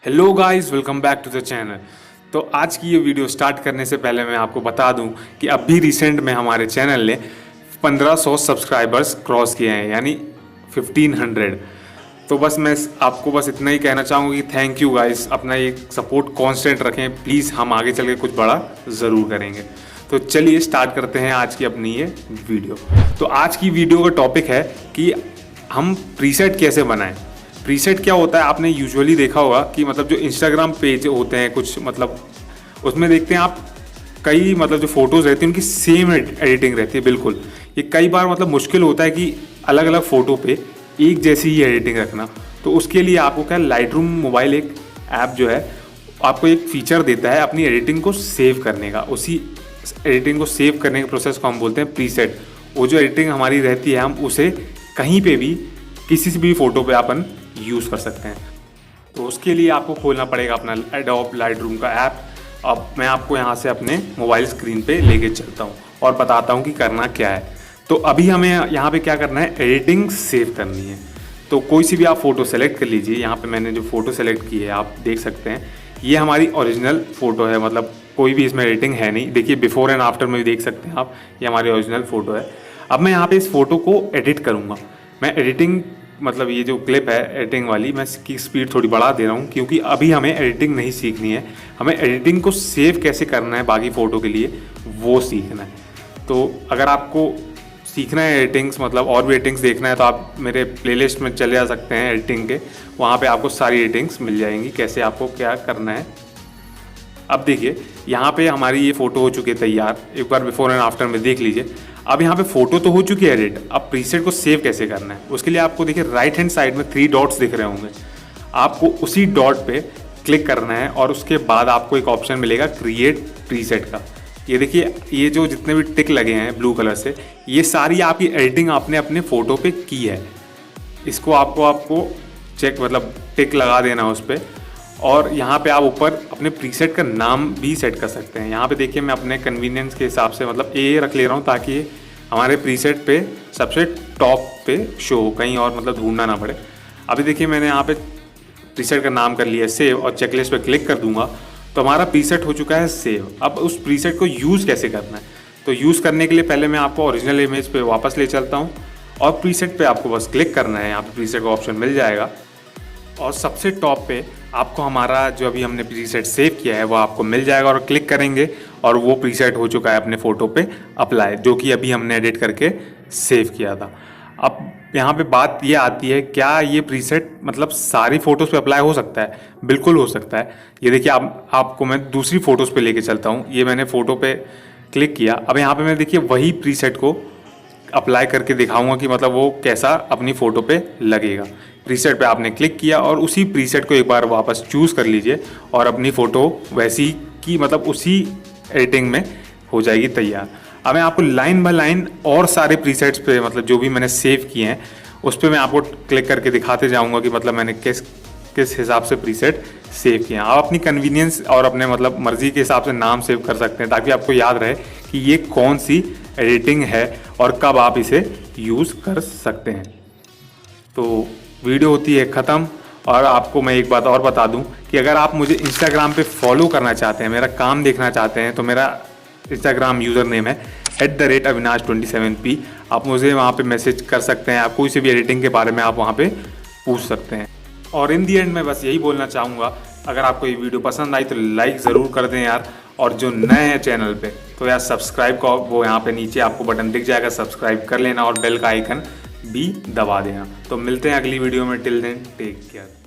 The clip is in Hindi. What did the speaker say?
Hello guys, welcome back to the channel. तो आज की ये वीडियो स्टार्ट करने से पहले मैं आपको बता दूं कि अभी रिसेंट में हमारे चैनल ने 1500 सब्सक्राइबर्स क्रॉस किए हैं, यानी 1500। तो बस मैं आपको बस इतना ही कहना चाहूँगा कि थैंक यू गाइस, अपना ये सपोर्ट कांस्टेंट रखें प्लीज़, हम आगे चल के कुछ बड़ा ज़रूर करेंगे। तो चलिए स्टार्ट करते हैं आज की अपनी ये वीडियो। तो आज की वीडियो का टॉपिक है कि हम प्रीसेट कैसे बनाएं। प्रीसेट क्या होता है, आपने यूजुअली देखा होगा कि मतलब जो इंस्टाग्राम पेज होते हैं कुछ, मतलब उसमें देखते हैं आप कई मतलब जो फोटोज़ रहती हैं उनकी सेम एडिटिंग रहती है बिल्कुल। ये कई बार मतलब मुश्किल होता है कि अलग अलग फ़ोटो पे एक जैसी ही एडिटिंग रखना। तो उसके लिए आपको क्या, लाइटरूम मोबाइल एक ऐप जो है आपको एक फ़ीचर देता है अपनी एडिटिंग को सेव करने का। उसी एडिटिंग को सेव करने के प्रोसेस को हम बोलते हैं प्रीसेट। वो जो एडिटिंग हमारी रहती है हम उसे कहीं पे भी किसी भी फ़ोटो पे अपन यूज़ कर सकते हैं। तो उसके लिए आपको खोलना पड़ेगा अपना एडोब लाइटरूम का ऐप। अब मैं आपको यहाँ से अपने मोबाइल स्क्रीन पे लेके चलता हूँ और बताता हूँ कि करना क्या है। तो अभी हमें यहाँ पे क्या करना है, एडिटिंग सेव करनी है। तो कोई सी भी आप फ़ोटो सेलेक्ट कर लीजिए। यहाँ पे मैंने जो फ़ोटो सेलेक्ट की है आप देख सकते हैं, ये हमारी ओरिजिनल फ़ोटो है, मतलब कोई भी इसमें एडिटिंग है नहीं। देखिए बिफोर एंड आफ्टर में भी देख सकते हैं आप, ये हमारी ओरिजिनल फ़ोटो है। अब मैं यहाँ पे इस फ़ोटो को एडिट करूँगा। मैं एडिटिंग मतलब ये जो क्लिप है एडिटिंग वाली, मैं इसकी स्पीड थोड़ी बढ़ा दे रहा हूँ क्योंकि अभी हमें एडिटिंग नहीं सीखनी है, हमें एडिटिंग को सेव कैसे करना है बाकी फ़ोटो के लिए वो सीखना है। तो अगर आपको सीखना है एडिटिंग्स, मतलब और भी एडिटिंग्स देखना है, तो आप मेरे प्लेलिस्ट में चले जा सकते हैं एडिटिंग के, वहाँ पे आपको सारी एडिटिंग्स मिल जाएंगी कैसे आपको क्या करना है। अब देखिए यहाँ पे हमारी ये फ़ोटो हो चुकी है तैयार, एक बार बिफोर एंड आफ्टर में देख लीजिए। अब यहाँ पे फ़ोटो तो हो चुकी है एडिट, अब प्रीसेट को सेव कैसे करना है उसके लिए आपको देखिए राइट हैंड साइड में 3 डॉट्स दिख रहे होंगे। आपको उसी डॉट पे क्लिक करना है और उसके बाद आपको एक ऑप्शन मिलेगा क्रिएट प्रीसेट का। ये देखिए, ये जो जितने भी टिक लगे हैं ब्लू कलर से, ये सारी आपकी एडिटिंग आपने अपने फ़ोटो पे की है। इसको आपको चेक मतलब टिक लगा देना उस पर। और यहाँ पे आप ऊपर अपने प्रीसेट का नाम भी सेट कर सकते हैं। यहाँ पे देखिए मैं अपने कन्वीनियंस के हिसाब से मतलब ए रख ले रहा हूँ ताकि हमारे प्रीसेट पे सबसे टॉप पे शो हो, कहीं और मतलब ढूंढना ना पड़े। अभी देखिए मैंने यहाँ पे प्रीसेट का नाम कर लिया है सेव, और चेकलिस्ट पे क्लिक कर दूंगा तो हमारा प्रीसेट हो चुका है सेव। अब उस प्रीसेट को यूज़ कैसे करना है, तो यूज़ करने के लिए पहले मैं आपको ओरिजिनल इमेज पे वापस ले चलता हूँ और प्रीसेट पे आपको बस क्लिक करना है। यहाँ पे प्रीसेट का ऑप्शन मिल जाएगा और सबसे टॉप पे आपको हमारा जो अभी हमने प्रीसेट सेव किया है वो आपको मिल जाएगा, और क्लिक करेंगे और वो प्रीसेट हो चुका है अपने फ़ोटो पे अप्लाई, जो कि अभी हमने एडिट करके सेव किया था। अब यहाँ पे बात ये आती है, क्या ये प्रीसेट मतलब सारी फ़ोटोज़ पे अप्लाई हो सकता है? बिल्कुल हो सकता है। ये देखिए आपको मैं दूसरी फ़ोटोज़ पे लेके चलता हूँ। ये मैंने फ़ोटो पे क्लिक किया, अब यहाँ पे मैं देखिए वही प्रीसेट को अप्लाई करके दिखाऊंगा कि मतलब वो कैसा अपनी फ़ोटो पे लगेगा। प्रीसेट पे आपने क्लिक किया और उसी प्रीसेट को एक बार वापस चूज़ कर लीजिए और अपनी फ़ोटो वैसी की मतलब उसी एडिटिंग में हो जाएगी तैयार। अब मैं आपको लाइन बाय लाइन और सारे प्रीसेट्स पे मतलब जो भी मैंने सेव किए हैं उस पर मैं आपको क्लिक करके दिखाते जाऊँगा कि मतलब मैंने किस हिसाब से प्रीसेट सेव किए हैं। आप अपनी कन्वीनियंस और अपने मतलब मर्ज़ी के हिसाब से नाम सेव कर सकते हैं ताकि आपको याद रहे कि ये कौन सी एडिटिंग है और कब आप इसे यूज़ कर सकते हैं। तो वीडियो होती है ख़त्म। और आपको मैं एक बात और बता दूं कि अगर आप मुझे इंस्टाग्राम पे फॉलो करना चाहते हैं, मेरा काम देखना चाहते हैं, तो मेरा इंस्टाग्राम यूज़र नेम है @avinash27p। आप मुझे वहाँ पे मैसेज कर सकते हैं, आप कोई से भी एडिटिंग के बारे में आप वहाँ पे पूछ सकते हैं। और इन दी एंड मैं बस यही बोलना चाहूँगा, अगर आपको ये वीडियो पसंद आई तो लाइक ज़रूर कर दें यार, और जो नए हैं चैनल पे तो यार सब्सक्राइब का वो यहाँ पे नीचे आपको बटन दिख जाएगा, सब्सक्राइब कर लेना और बेल का आइकन भी दबा देना। तो मिलते हैं अगली वीडियो में, टिल देन टेक केयर।